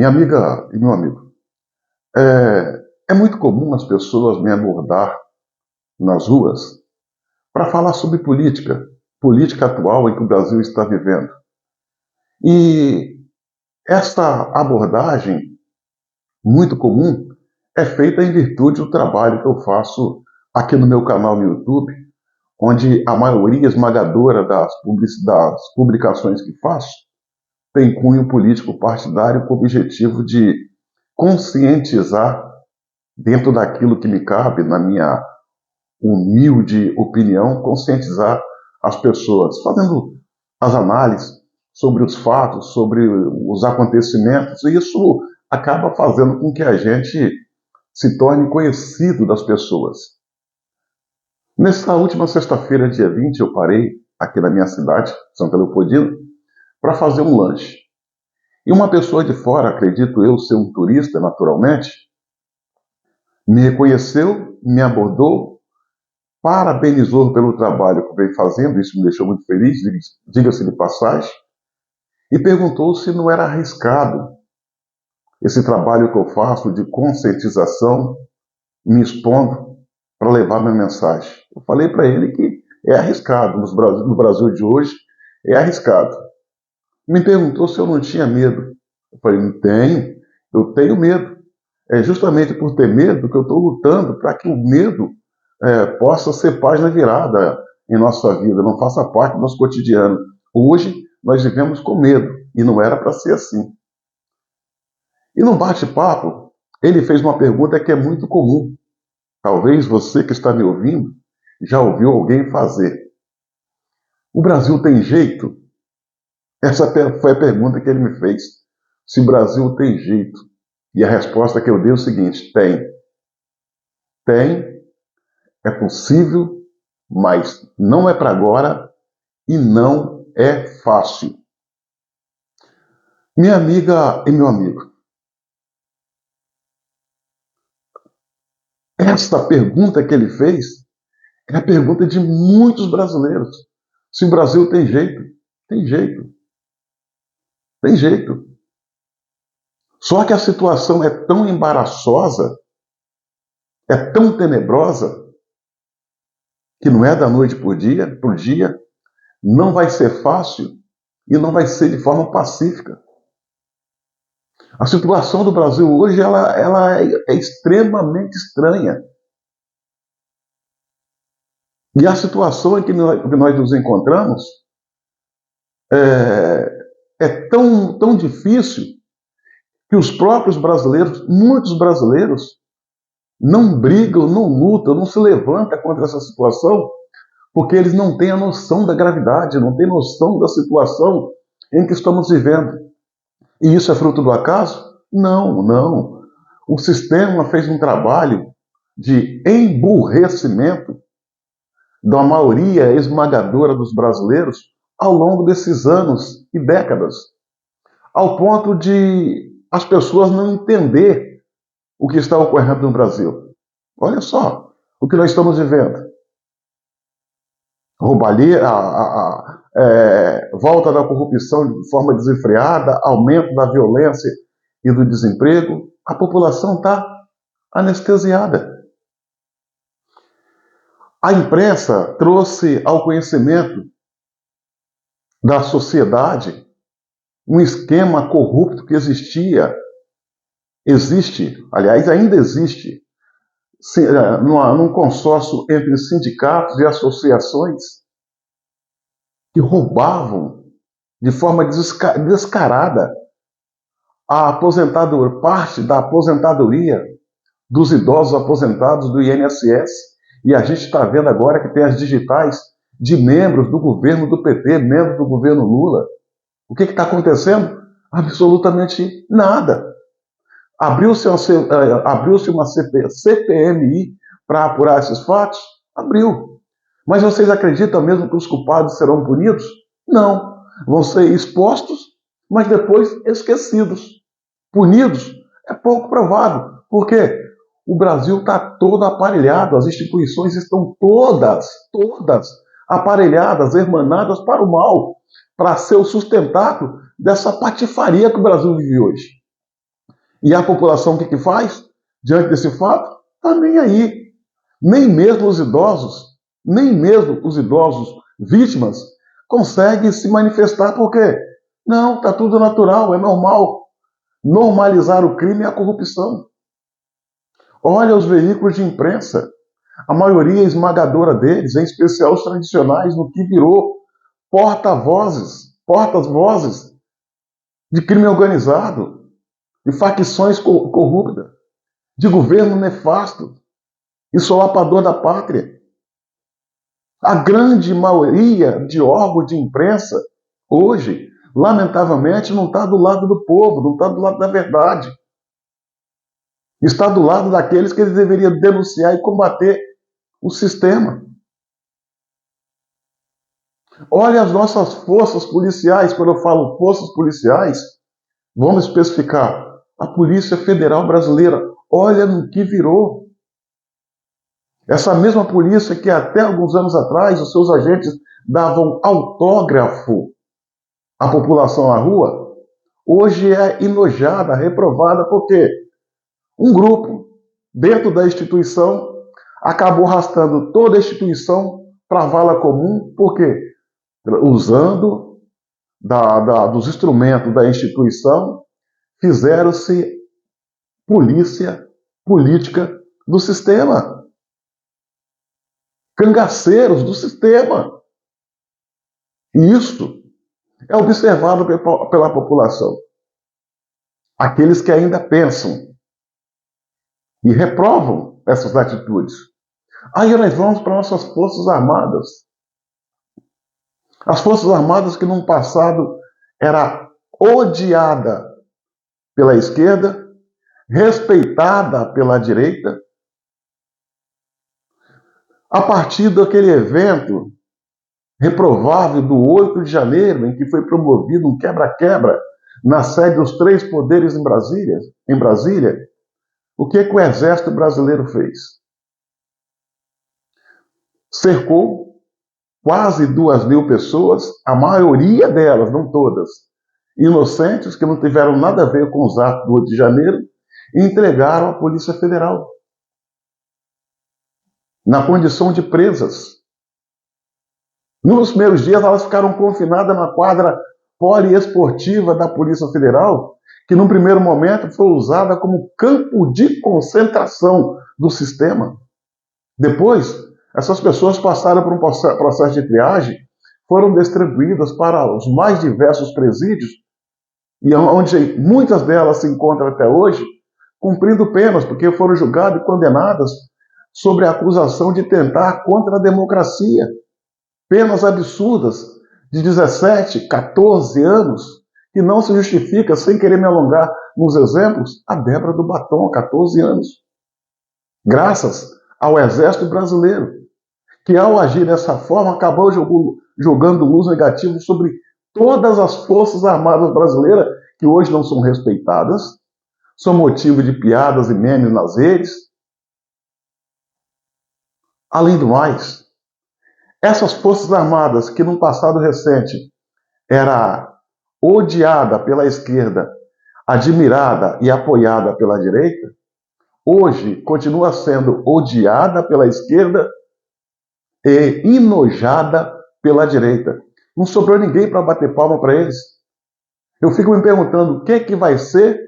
Minha amiga e meu amigo, é muito comum as pessoas me abordar nas ruas para falar sobre política, política atual em que o Brasil está vivendo. E esta abordagem muito comum é feita em virtude do trabalho que eu faço aqui no meu canal no YouTube, onde a maioria esmagadora das publicações que faço tem cunho político partidário com o objetivo de conscientizar dentro daquilo que me cabe, na minha humilde opinião, conscientizar as pessoas, fazendo as análises sobre os fatos, sobre os acontecimentos, e isso acaba fazendo com que a gente se torne conhecido das pessoas. Nessa última sexta-feira, dia 20, eu parei aqui na minha cidade, Santa Leopoldina, para fazer um lanche. E uma pessoa de fora, acredito eu ser um turista naturalmente, me reconheceu, me abordou, parabenizou pelo trabalho que veio fazendo, isso me deixou muito feliz, diga-se de passagem, e perguntou se não era arriscado esse trabalho que eu faço de conscientização, me expondo para levar minha mensagem. Eu falei para ele que é arriscado, no Brasil de hoje é arriscado. Me perguntou se eu não tinha medo. Eu falei, não tenho, eu tenho medo. É justamente por ter medo que eu estou lutando para que o medo possa ser página virada em nossa vida, não faça parte do nosso cotidiano. Hoje nós vivemos com medo e não era para ser assim. E no bate-papo, ele fez uma pergunta que é muito comum. Talvez você que está me ouvindo já ouviu alguém fazer. O Brasil tem jeito? Essa foi a pergunta que ele me fez. Se o Brasil tem jeito? E a resposta que eu dei é o seguinte: tem. Tem, é possível, mas não é para agora e não é fácil. Minha amiga e meu amigo, esta pergunta que ele fez é a pergunta de muitos brasileiros. Se o Brasil tem jeito, tem jeito, tem jeito. Só que a situação é tão embaraçosa, é tão tenebrosa, que não é da noite para o dia, não vai ser fácil e não vai ser de forma pacífica. A situação do Brasil hoje ela é extremamente estranha. E a situação em que nós nos encontramos é tão difícil que os próprios brasileiros, muitos brasileiros, não brigam, não lutam, não se levantam contra essa situação, porque eles não têm a noção da gravidade, não têm noção da situação em que estamos vivendo. E isso é fruto do acaso? Não, não. O sistema fez um trabalho de emburrecimento da maioria esmagadora dos brasileiros ao longo desses anos e décadas, ao ponto de as pessoas não entender o que está ocorrendo no Brasil. Olha só o que nós estamos vivendo. Roubalheira, volta da corrupção de forma desenfreada, aumento da violência e do desemprego. A população está anestesiada. A imprensa trouxe ao conhecimento da sociedade um esquema corrupto que existe, aliás, ainda existe, num consórcio entre sindicatos e associações que roubavam de forma descarada parte da aposentadoria dos idosos aposentados do INSS. E a gente está vendo agora que tem as digitais de membros do governo do PT, membros do governo Lula. O que está acontecendo? Absolutamente nada. Abriu-se uma CPMI para apurar esses fatos? Abriu. Mas vocês acreditam mesmo que os culpados serão punidos? Não. Vão ser expostos, mas depois esquecidos. Punidos é pouco provável. Por quê? O Brasil está todo aparelhado, as instituições estão todas aparelhadas, hermanadas para o mal, para ser o sustentado dessa patifaria que o Brasil vive hoje. E a população o que faz? Diante desse fato, está nem aí. Nem mesmo os idosos vítimas, conseguem se manifestar. Por quê? Não, está tudo natural, é normal. Normalizar o crime e a corrupção. Olha os veículos de imprensa, a maioria esmagadora deles, em especial os tradicionais, no que virou porta-vozes de crime organizado, de facções corruptas, de governo nefasto e solapador da pátria. A grande maioria de órgãos de imprensa, hoje, lamentavelmente, não está do lado do povo, não está do lado da verdade. Está do lado daqueles que ele deveria denunciar e combater o sistema. Olha as nossas forças policiais. Quando eu falo forças policiais, vamos especificar a Polícia Federal Brasileira. Olha no que virou. Essa mesma polícia que até alguns anos atrás os seus agentes davam autógrafo à população na rua, hoje é enojada, reprovada, porque um grupo dentro da instituição acabou arrastando toda a instituição para a vala comum, porque usando dos instrumentos da instituição, fizeram-se polícia política do sistema. Cangaceiros do sistema. E isso é observado pela população. Aqueles que ainda pensam e reprovam essas atitudes. Aí nós vamos para nossas Forças Armadas. As Forças Armadas que no passado era odiada pela esquerda, respeitada pela direita. A partir daquele evento reprovável do 8 de janeiro, em que foi promovido um quebra-quebra na sede dos três poderes em Brasília, o que o Exército Brasileiro fez? Cercou quase 2.000 pessoas, a maioria delas, não todas, inocentes, que não tiveram nada a ver com os atos do 8 de janeiro, e entregaram à Polícia Federal, na condição de presas. Nos primeiros dias, elas ficaram confinadas na quadra poliesportiva da Polícia Federal, que num primeiro momento foi usada como campo de concentração do sistema. Depois, essas pessoas passaram por um processo de triagem, foram distribuídas para os mais diversos presídios, e onde muitas delas se encontram até hoje, cumprindo penas, porque foram julgadas e condenadas sobre a acusação de tentar contra a democracia. Penas absurdas de 17, 14 anos, que não se justifica, sem querer me alongar nos exemplos, a Débora do Batom, 14 anos. Graças ao Exército Brasileiro, que ao agir dessa forma acabou jogando luz negativa sobre todas as Forças Armadas brasileiras, que hoje não são respeitadas, são motivo de piadas e memes nas redes. Além do mais, essas Forças Armadas, que num passado recente era odiada pela esquerda, admirada e apoiada pela direita, hoje continua sendo odiada pela esquerda e enojada pela direita. Não sobrou ninguém para bater palma para eles. Eu fico me perguntando o que vai ser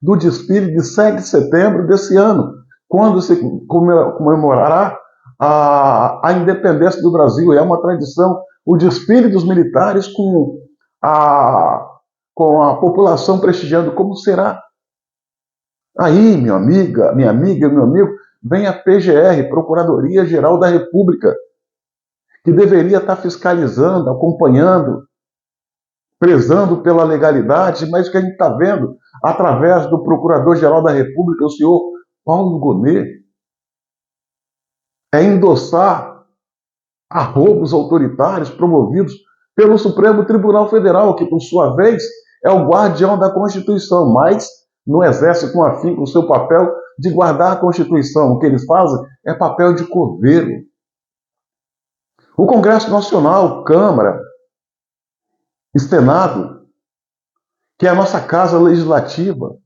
do desfile de 7 de setembro desse ano, quando se comemorará a independência do Brasil. É uma tradição o desfile dos militares com a população prestigiando. Como será? Aí, minha amiga, meu amigo, vem a PGR, Procuradoria-Geral da República, que deveria estar fiscalizando, acompanhando, prezando pela legalidade, mas o que a gente está vendo através do Procurador-Geral da República, o senhor Paulo Gonet, é endossar arroubos autoritários promovidos pelo Supremo Tribunal Federal, que, por sua vez, é o guardião da Constituição, mas não exerce com afinco o seu papel de guardar a Constituição. O que eles fazem é papel de coveiro. O Congresso Nacional, Câmara e Senado, que é a nossa casa legislativa,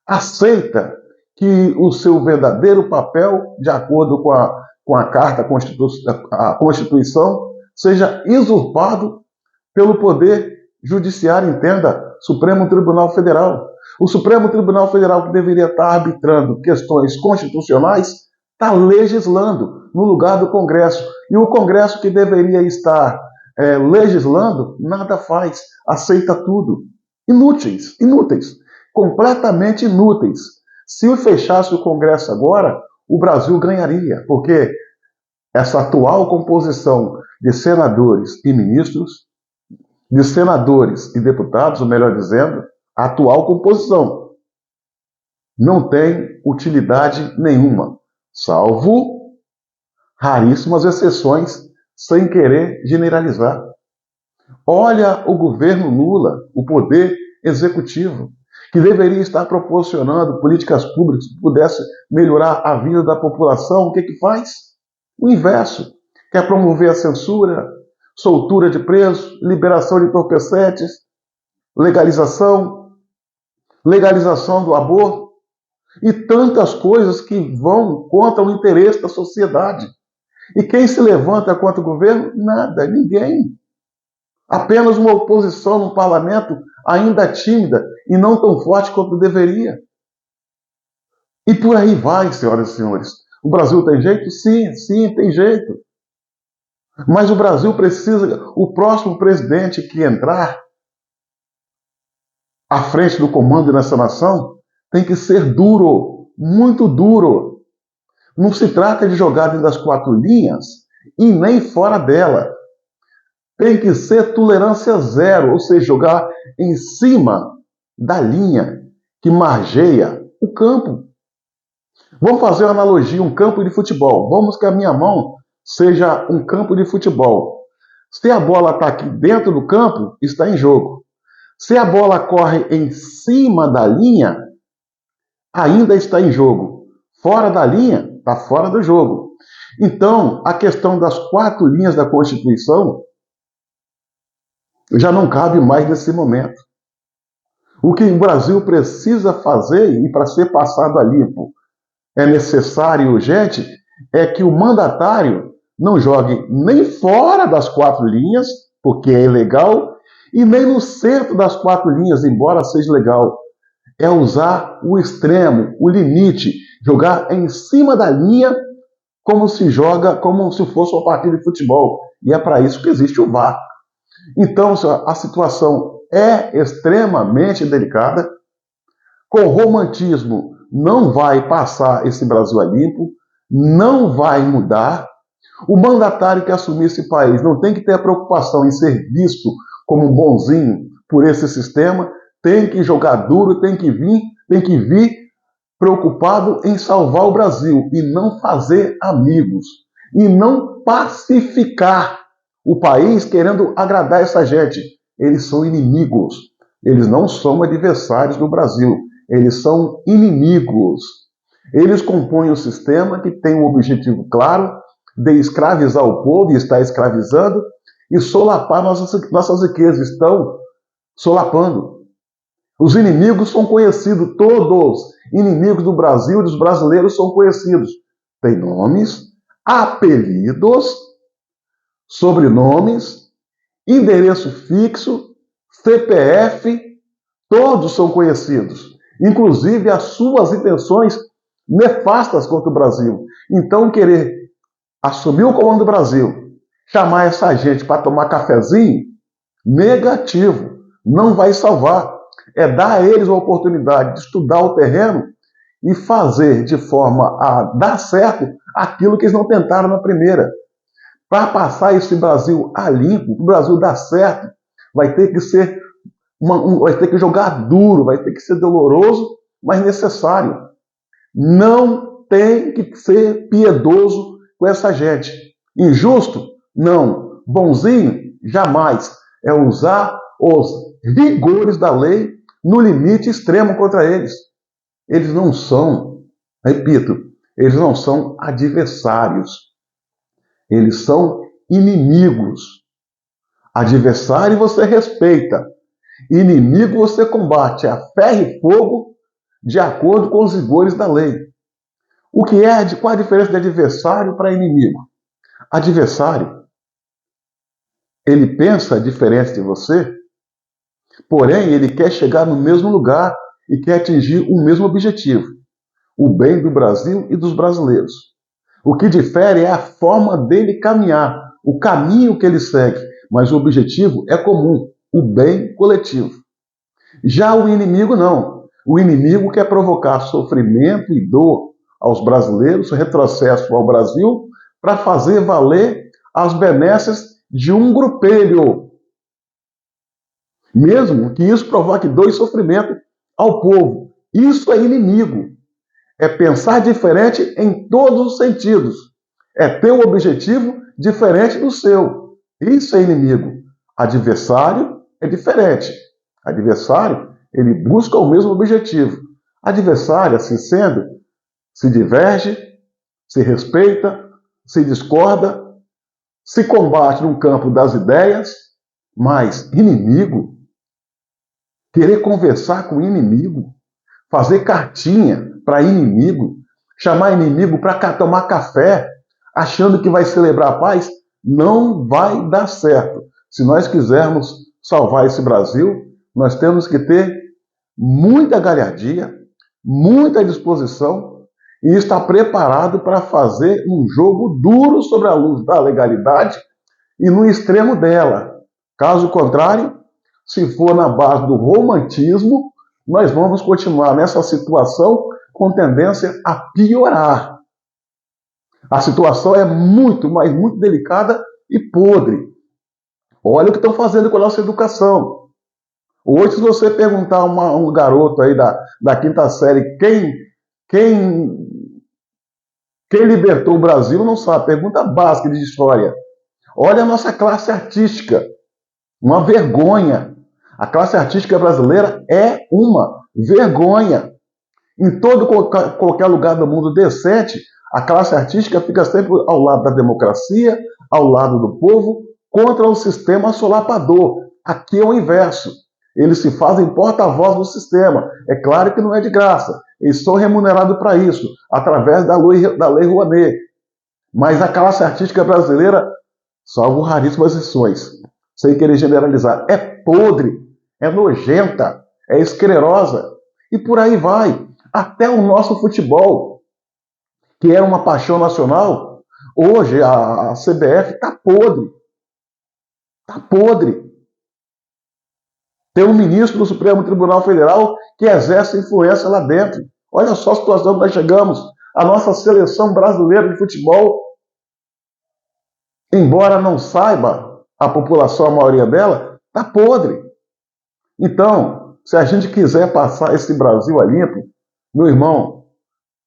aceita que o seu verdadeiro papel, de acordo com a Carta, a Constituição, seja usurpado pelo Poder Judiciário, entenda, Supremo Tribunal Federal. O Supremo Tribunal Federal, que deveria estar arbitrando questões constitucionais, está legislando no lugar do Congresso. E o Congresso, que deveria estar legislando, nada faz, aceita tudo. Inúteis, inúteis, completamente inúteis. Se eu fechasse o Congresso agora, o Brasil ganharia, porque essa atual composição de senadores e ministros, de senadores e deputados, ou melhor dizendo, a atual composição não tem utilidade nenhuma, salvo raríssimas exceções, sem querer generalizar. Olha o governo Lula, o poder executivo, que deveria estar proporcionando políticas públicas que pudessem melhorar a vida da população, o que faz? O inverso. Quer promover a censura, soltura de presos, liberação de entorpecentes, legalização do aborto e tantas coisas que vão contra o interesse da sociedade. E quem se levanta contra o governo? Nada, ninguém. Apenas uma oposição no parlamento ainda tímida e não tão forte quanto deveria. E por aí vai, senhoras e senhores. O Brasil tem jeito? Sim, sim, tem jeito. Mas o Brasil precisa, o próximo presidente que entrar à frente do comando dessa nação tem que ser duro, muito duro. Não se trata de jogar dentro das quatro linhas e nem fora dela. Tem que ser tolerância zero, ou seja, jogar em cima da linha que margeia o campo. Vamos fazer uma analogia, um campo de futebol. Vamos que a minha mão seja um campo de futebol. Se a bola está aqui dentro do campo, está em jogo. Se a bola corre em cima da linha, ainda está em jogo. Fora da linha, está fora do jogo. Então, a questão das quatro linhas da Constituição já não cabe mais nesse momento. O que o Brasil precisa fazer, e para ser passado a limpo é necessário e urgente, é que o mandatário não jogue nem fora das quatro linhas, porque é ilegal, e nem no centro das quatro linhas, embora seja legal. É usar o extremo, o limite, jogar em cima da linha como se joga, como se fosse uma partida de futebol. E é para isso que existe o VAR. Então, a situação é extremamente delicada. Com romantismo, não vai passar esse Brasil a limpo, não vai mudar. O mandatário que assumir esse país não tem que ter a preocupação em ser visto como um bonzinho por esse sistema, tem que jogar duro, tem que vir preocupado em salvar o Brasil e não fazer amigos, e não pacificar o país querendo agradar essa gente. Eles são inimigos, eles não são adversários do Brasil, eles são inimigos. Eles compõem um sistema que tem um objetivo claro de escravizar o povo, e está escravizando, e solapar nossas riquezas, estão solapando. Os inimigos são conhecidos, todos inimigos do Brasil e dos brasileiros são conhecidos. Tem nomes, apelidos, sobrenomes, endereço fixo, CPF, todos são conhecidos. Inclusive as suas intenções nefastas contra o Brasil. Então, querer assumir o comando do Brasil, chamar essa gente para tomar cafezinho, negativo, não vai salvar. É dar a eles a oportunidade de estudar o terreno e fazer de forma a dar certo aquilo que eles não tentaram na primeira. Para passar esse Brasil a limpo, o Brasil dar certo, vai ter que ser vai ter que jogar duro, vai ter que ser doloroso, mas necessário. Não tem que ser piedoso com essa gente. Injusto? Não. Bonzinho? Jamais. É usar os rigores da lei no limite extremo contra eles. Eles não são, repito, eles não são adversários. Eles são inimigos. Adversário você respeita. Inimigo você combate a ferro e fogo de acordo com os rigores da lei. Qual a diferença de adversário para inimigo? Adversário, ele pensa diferente de você, porém ele quer chegar no mesmo lugar e quer atingir o mesmo objetivo, o bem do Brasil e dos brasileiros. O que difere é a forma dele caminhar, o caminho que ele segue, mas o objetivo é comum, o bem coletivo. Já o inimigo não. O inimigo quer provocar sofrimento e dor aos brasileiros, retrocesso ao Brasil, para fazer valer as benesses de um grupelho. Mesmo que isso provoque dor e sofrimento ao povo. Isso é inimigo. É pensar diferente em todos os sentidos. É ter um objetivo diferente do seu. Isso é inimigo. Adversário é diferente. Adversário, ele busca o mesmo objetivo. Adversário, assim sendo, se diverge, se respeita, se discorda, se combate no campo das ideias, mas inimigo, querer conversar com inimigo, fazer cartinha para inimigo, chamar inimigo para tomar café, achando que vai celebrar a paz, não vai dar certo. Se nós quisermos salvar esse Brasil, nós temos que ter muita galhardia, muita disposição e estar preparado para fazer um jogo duro sobre a luz da legalidade e no extremo dela. Caso contrário, se for na base do romantismo, nós vamos continuar nessa situação com tendência a piorar. A situação é muito, mas muito delicada e podre. Olha o que estão fazendo com a nossa educação. Hoje, se você perguntar a um garoto aí da quinta série quem libertou o Brasil, não sabe. Pergunta básica de história. Olha a nossa classe artística. Uma vergonha. A classe artística brasileira é uma vergonha. Em qualquer lugar do mundo decente, a classe artística fica sempre ao lado da democracia, ao lado do povo, contra o sistema solapador. Aqui é o inverso. Eles se fazem porta-voz do sistema. É claro que não é de graça. Eles são remunerados para isso, através da Lei Rouanet. Mas a classe artística brasileira, salvo raríssimas exceções, sem querer generalizar, é podre, é nojenta, é esclerosa. E por aí vai. Até o nosso futebol, que era uma paixão nacional, hoje a CBF está podre. Está podre. Tem um ministro do Supremo Tribunal Federal que exerce influência lá dentro. Olha só a situação que nós chegamos. A nossa seleção brasileira de futebol, embora não saiba a população, a maioria dela, está podre. Então, se a gente quiser passar esse Brasil a limpo, meu irmão,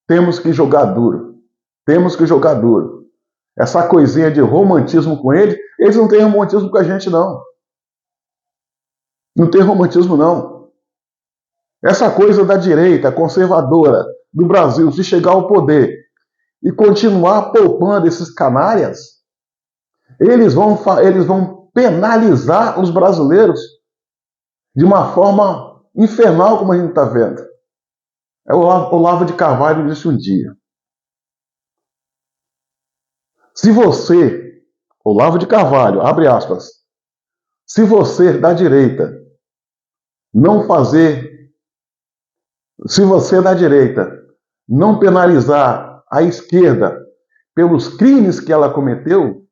temos que jogar duro. Temos que jogar duro. Essa coisinha de romantismo com eles não têm romantismo com a gente, não. Não tem romantismo, não. Essa coisa da direita conservadora do Brasil, se chegar ao poder e continuar poupando esses canalhas, eles vão penalizar os brasileiros de uma forma infernal, como a gente está vendo. O Olavo de Carvalho disse um dia: se você, Olavo de Carvalho, abre aspas, se você da direita se você da direita não penalizar a esquerda pelos crimes que ela cometeu,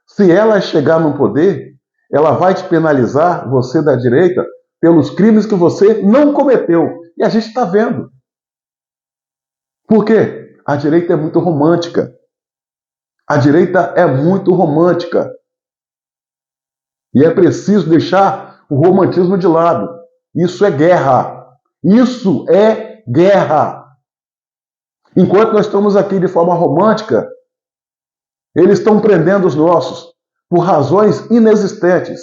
se ela chegar no poder, ela vai te penalizar, você da direita, pelos crimes que você não cometeu. E a gente está vendo. Por quê? A direita é muito romântica. A direita é muito romântica. E é preciso deixar o romantismo de lado. Isso é guerra. Isso é guerra. Enquanto nós estamos aqui de forma romântica, eles estão prendendo os nossos por razões inexistentes.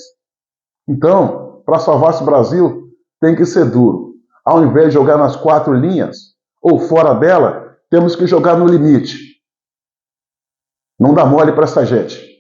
Então, para salvar esse Brasil, tem que ser duro. Ao invés de jogar nas 4 linhas ou fora dela, temos que jogar no limite. Não dá mole para essa gente.